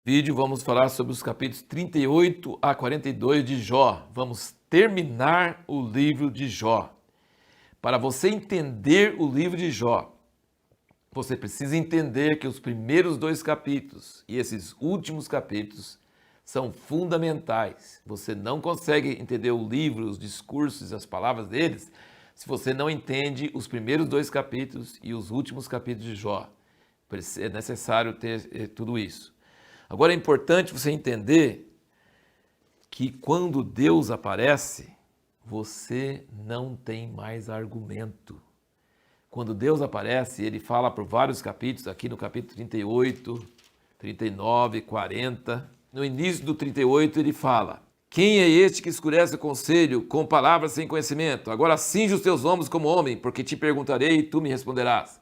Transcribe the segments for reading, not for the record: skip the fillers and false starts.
Vídeo vamos falar sobre os capítulos 38 a 42 de Jó. Vamos terminar o livro de Jó. Para você entender o livro de Jó, você precisa entender que os primeiros dois capítulos e esses últimos capítulos são fundamentais. Você não consegue entender o livro, os discursos, as palavras deles, se você não entende os primeiros dois capítulos e os últimos capítulos de Jó. É necessário ter tudo isso. Agora é importante você entender que quando Deus aparece, você não tem mais argumento. Quando Deus aparece, ele fala por vários capítulos, aqui no capítulo 38, 39, 40. No início do 38 ele fala: quem é este que escurece o conselho com palavras sem conhecimento? Agora cinge os teus ombros como homem, porque te perguntarei e tu me responderás.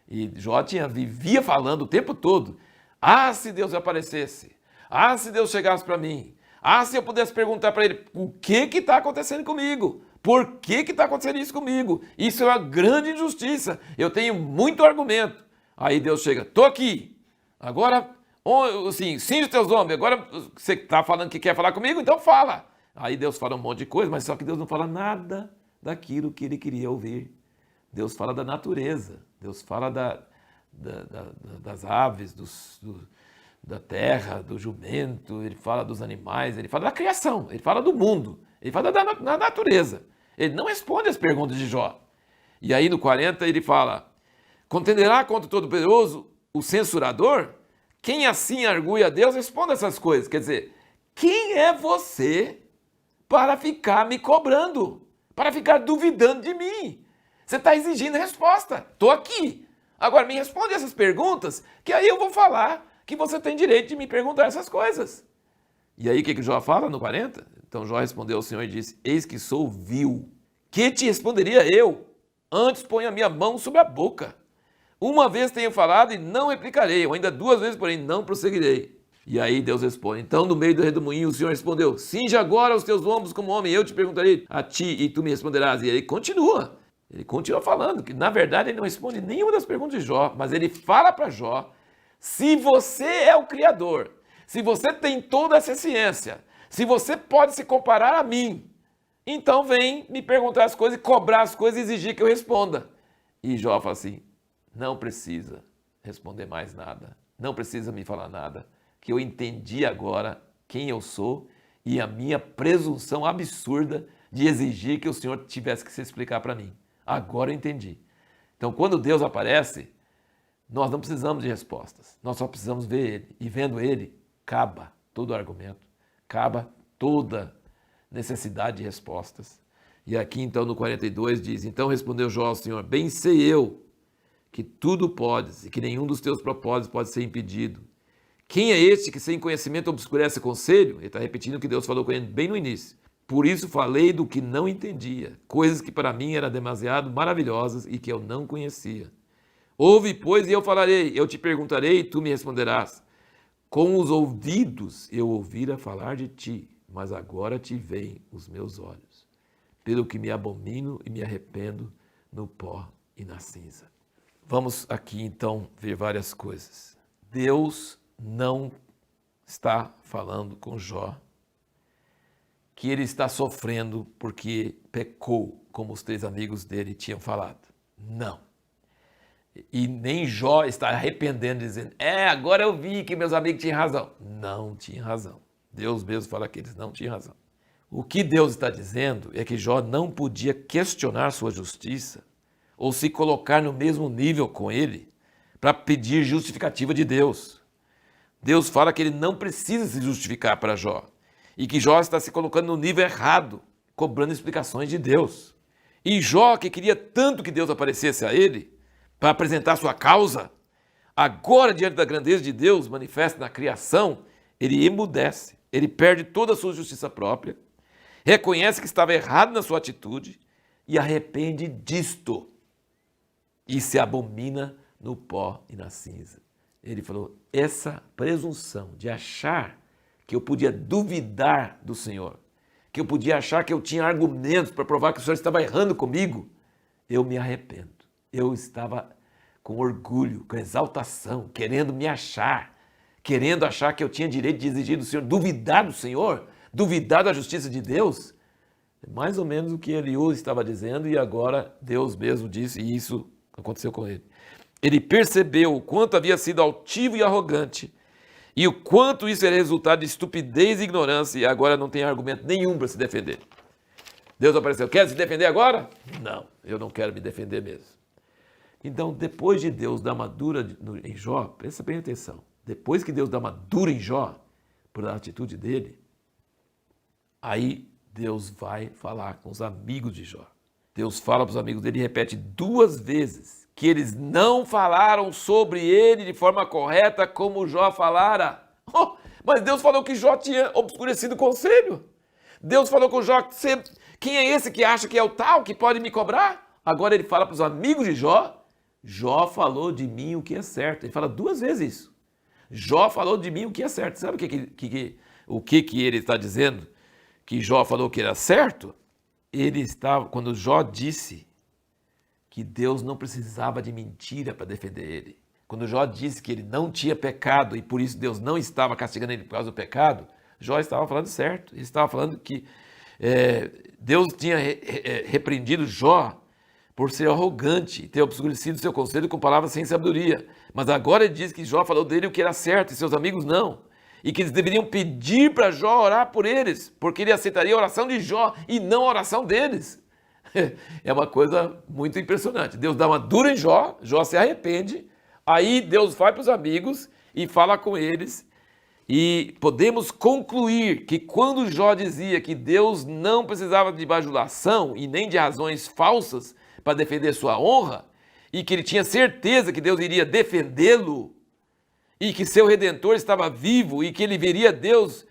E Jó vivia falando o tempo todo: ah, se Deus aparecesse, ah, se Deus chegasse para mim, ah, se eu pudesse perguntar para ele o que está acontecendo comigo, por que está acontecendo isso comigo, isso é uma grande injustiça, eu tenho muito argumento. Aí Deus chega: estou aqui, agora, assim, cinge os teus ombros, agora você está falando que quer falar comigo, então fala. Aí Deus fala um monte de coisa, mas só que Deus não fala nada daquilo que ele queria ouvir. Deus fala da natureza, Deus fala das aves, da terra, do jumento, ele fala dos animais, ele fala da criação, ele fala do mundo, ele fala da natureza. Ele não responde as perguntas de Jó. E aí no 40 ele fala: contenderá contra o Todo-Poderoso o censurador? Quem assim argui a Deus, responda essas coisas. Quer dizer, quem é você para ficar me cobrando, para ficar duvidando de mim? Você está exigindo resposta. Estou aqui. Agora me responde essas perguntas, que aí eu vou falar que você tem direito de me perguntar essas coisas. E aí o que Jó fala no 40? Então Jó respondeu ao Senhor e disse: eis que sou vil. Que te responderia eu? Antes ponho a minha mão sobre a boca. Uma vez tenho falado e não replicarei, ou ainda duas vezes, porém não prosseguirei. E aí Deus responde: então no meio do redemoinho o Senhor respondeu: cinge agora os teus ombros como homem, eu te perguntarei a ti e tu me responderás. E ele continua. Ele continua falando, que na verdade ele não responde nenhuma das perguntas de Jó, mas ele fala para Jó: se você é o Criador, se você tem toda essa ciência, se você pode se comparar a mim, então vem me perguntar as coisas, cobrar as coisas e exigir que eu responda. E Jó fala assim: não precisa responder mais nada, não precisa me falar nada, que eu entendi agora quem eu sou e a minha presunção absurda de exigir que o Senhor tivesse que se explicar para mim. Agora eu entendi. Então, quando Deus aparece, nós não precisamos de respostas. Nós só precisamos ver Ele. E vendo Ele, acaba todo argumento, acaba toda necessidade de respostas. E aqui, então, no 42 diz: então respondeu Jó ao Senhor: bem sei eu que tudo podes e que nenhum dos teus propósitos pode ser impedido. Quem é este que sem conhecimento obscurece conselho? Ele está repetindo o que Deus falou com ele bem no início. Por isso falei do que não entendia, coisas que para mim eram demasiado maravilhosas e que eu não conhecia. Ouve, pois, e eu falarei, eu te perguntarei e tu me responderás. Com os ouvidos eu ouvira falar de ti, mas agora te veem os meus olhos, pelo que me abomino e me arrependo no pó e na cinza. Vamos aqui então ver várias coisas. Deus não está falando com Jó que ele está sofrendo porque pecou, como os três amigos dele tinham falado. Não. E nem Jó está arrependendo, dizendo: agora eu vi que meus amigos tinham razão. Não tinham razão. Deus mesmo fala que eles não tinham razão. O que Deus está dizendo é que Jó não podia questionar sua justiça ou se colocar no mesmo nível com ele para pedir justificativa de Deus. Deus fala que ele não precisa se justificar para Jó e que Jó está se colocando no nível errado, cobrando explicações de Deus. E Jó, que queria tanto que Deus aparecesse a ele para apresentar sua causa, agora, diante da grandeza de Deus manifesta na criação, ele emudece, ele perde toda a sua justiça própria, reconhece que estava errado na sua atitude e arrepende disto e se abomina no pó e na cinza. Ele falou: essa presunção de achar que eu podia duvidar do Senhor, que eu podia achar que eu tinha argumentos para provar que o Senhor estava errando comigo, eu me arrependo. Eu estava com orgulho, com exaltação, querendo me achar, querendo achar que eu tinha direito de exigir do Senhor, duvidar do Senhor, duvidar da justiça de Deus. É mais ou menos o que Eliú estava dizendo e agora Deus mesmo disse e isso aconteceu com ele. Ele percebeu o quanto havia sido altivo e arrogante e o quanto isso era resultado de estupidez e ignorância e agora não tem argumento nenhum para se defender. Deus apareceu, quer se defender agora? Não, eu não quero me defender mesmo. Então, depois de Deus dar uma dura em Jó, presta bem atenção, depois que Deus dá uma dura em Jó, por a atitude dele, aí Deus vai falar com os amigos de Jó. Deus fala para os amigos dele e repete 2 vezes que eles não falaram sobre ele de forma correta como Jó falara. Oh, mas Deus falou que Jó tinha obscurecido o conselho. Deus falou com Jó, quem é esse que acha que é o tal que pode me cobrar? Agora ele fala para os amigos de Jó, Jó falou de mim o que é certo. Ele fala 2 vezes isso. Jó falou de mim o que é certo. Sabe o que ele está dizendo? Que Jó falou que era certo? Quando Jó disse que Deus não precisava de mentira para defender ele, quando Jó disse que ele não tinha pecado e por isso Deus não estava castigando ele por causa do pecado, Jó estava falando certo. Ele estava falando que Deus tinha repreendido Jó por ser arrogante e ter obscurecido seu conselho com palavras sem sabedoria. Mas agora ele diz que Jó falou dele o que era certo e seus amigos não. E que eles deveriam pedir para Jó orar por eles, porque ele aceitaria a oração de Jó e não a oração deles. É uma coisa muito impressionante. Deus dá uma dura em Jó, Jó se arrepende, aí Deus vai para os amigos e fala com eles. E podemos concluir que quando Jó dizia que Deus não precisava de bajulação e nem de razões falsas para defender sua honra, e que ele tinha certeza que Deus iria defendê-lo, e que seu Redentor estava vivo, e que ele veria Deus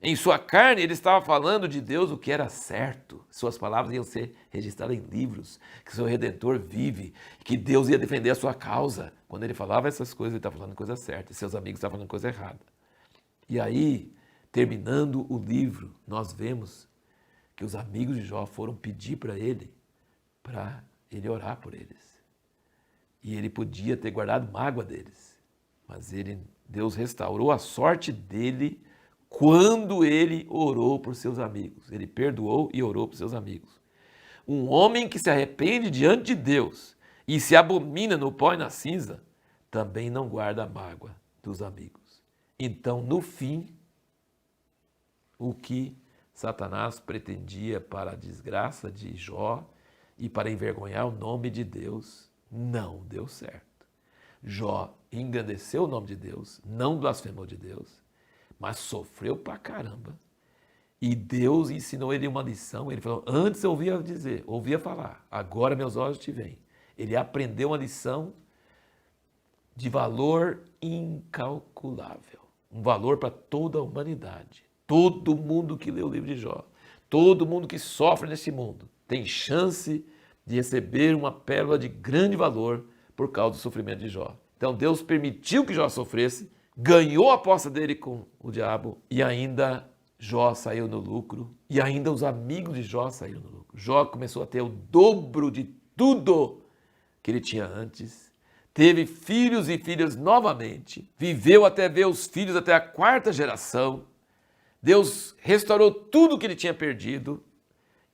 em sua carne, ele estava falando de Deus o que era certo. Suas palavras iam ser registradas em livros, que seu Redentor vive, que Deus ia defender a sua causa. Quando ele falava essas coisas, ele estava falando coisa certa, e seus amigos estavam falando coisa errada. E aí, terminando o livro, nós vemos que os amigos de Jó foram pedir para ele orar por eles. E ele podia ter guardado mágoa deles, mas Deus restaurou a sorte dele quando ele orou por seus amigos. Ele perdoou e orou por seus amigos. Um homem que se arrepende diante de Deus e se abomina no pó e na cinza, também não guarda a mágoa dos amigos. Então, no fim, o que Satanás pretendia para a desgraça de Jó e para envergonhar o nome de Deus, não deu certo. Jó engrandeceu o nome de Deus, não blasfemou de Deus, mas sofreu pra caramba. E Deus ensinou ele uma lição. Ele falou, antes eu ouvia falar, agora meus olhos te veem. Ele aprendeu uma lição de valor incalculável. Um valor para toda a humanidade. Todo mundo que lê o livro de Jó, todo mundo que sofre nesse mundo, tem chance de receber uma pérola de grande valor por causa do sofrimento de Jó. Então Deus permitiu que Jó sofresse, ganhou a aposta dele com o diabo e ainda Jó saiu no lucro e ainda os amigos de Jó saíram no lucro. Jó começou a ter o dobro de tudo que ele tinha antes, teve filhos e filhas novamente, viveu até ver os filhos até a 4ª geração, Deus restaurou tudo que ele tinha perdido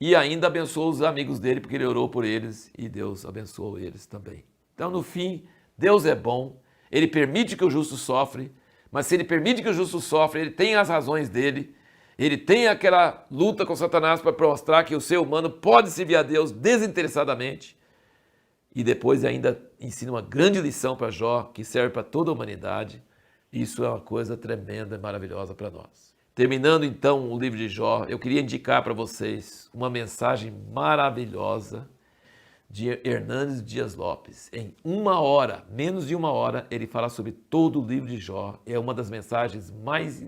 e ainda abençoou os amigos dele porque ele orou por eles e Deus abençoou eles também. Então, no fim, Deus é bom, ele permite que o justo sofre, mas se ele permite que o justo sofre, ele tem as razões dele, ele tem aquela luta com Satanás para mostrar que o ser humano pode servir a Deus desinteressadamente e depois ainda ensina uma grande lição para Jó, que serve para toda a humanidade. Isso é uma coisa tremenda e maravilhosa para nós. Terminando então o livro de Jó, eu queria indicar para vocês uma mensagem maravilhosa de Hernandes Dias Lopes. Em 1 hora, menos de 1 hora, ele fala sobre todo o livro de Jó. É uma das mensagens mais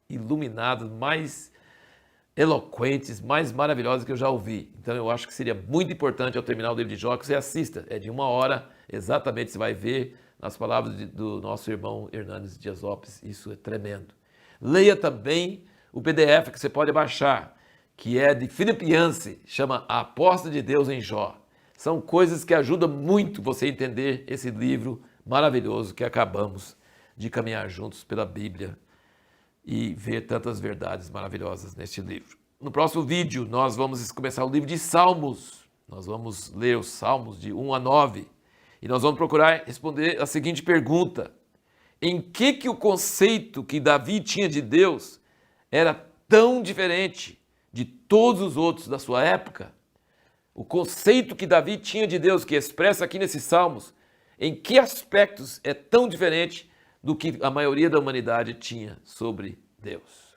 iluminadas, mais eloquentes, mais maravilhosas que eu já ouvi. Então eu acho que seria muito importante ao terminar o livro de Jó que você assista. É de 1 hora, exatamente, você vai ver nas palavras do nosso irmão Hernandes Dias Lopes. Isso é tremendo. Leia também o PDF que você pode baixar, que é de Philip Yancey, chama A Aposta de Deus em Jó. São coisas que ajudam muito você a entender esse livro maravilhoso que acabamos de caminhar juntos pela Bíblia e ver tantas verdades maravilhosas neste livro. No próximo vídeo, nós vamos começar o livro de Salmos. Nós vamos ler os Salmos de 1 a 9 e nós vamos procurar responder a seguinte pergunta: em que o conceito que Davi tinha de Deus era tão diferente de todos os outros da sua época? O conceito que Davi tinha de Deus, que expressa aqui nesses Salmos, em que aspectos é tão diferente do que a maioria da humanidade tinha sobre Deus?